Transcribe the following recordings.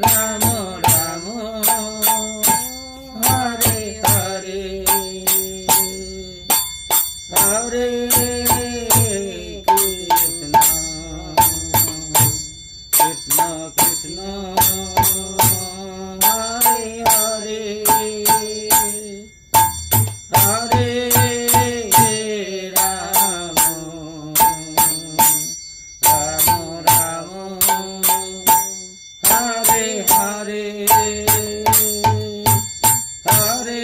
Ram Ram Hare Hare Hare Krishna Krishna Krishna Hare Hare Hare Ram Ram Ram Hare Hare Hare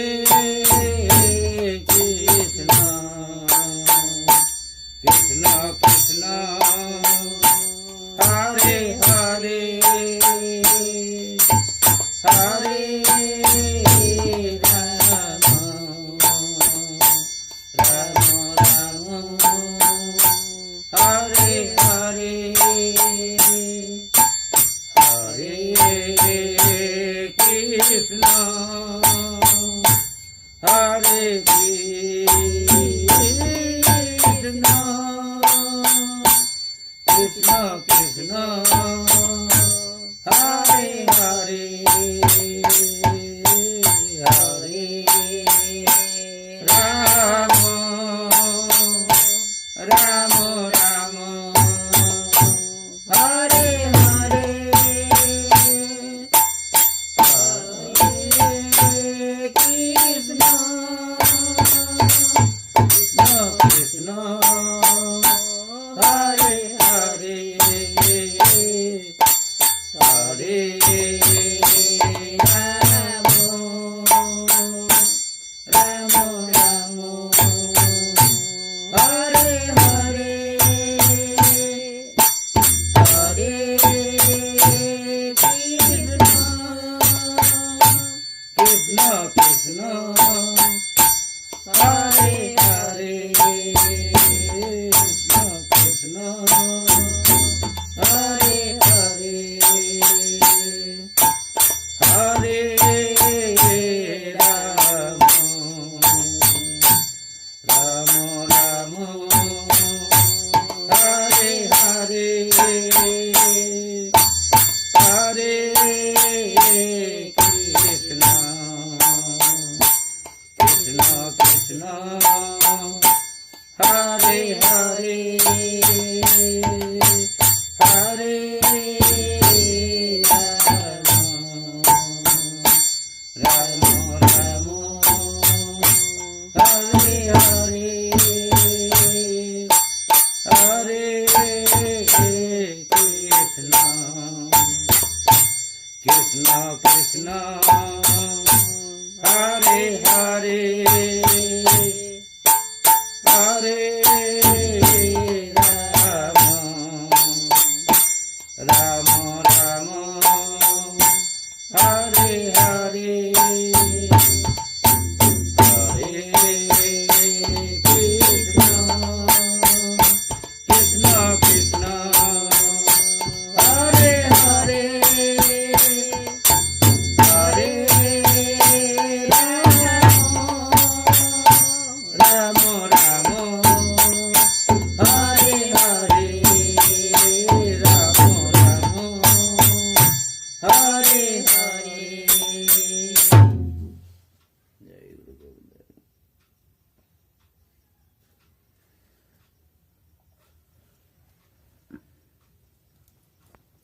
Krishna Krishna Krishna Hare Hare Hare Ram Ram Ram Hare Hare Hare Krishna Hare Krishna Krishna Krishna Hare Hare Hare Ram Ram Ram Hare Hare Hare Krishna Krishna Hare Hare Hare Ram Ram Ram Hare Hare Hare Krishna Krishna Krishna Hare Hare Krishna Krishna Hare Hare Hare Ram Ram Ram Hare Hare Hare Krishna Krishna Krishna Hare Hare Hare Ram Ram Hare Hare Hare Krishna Krishna Krishna Hare Hare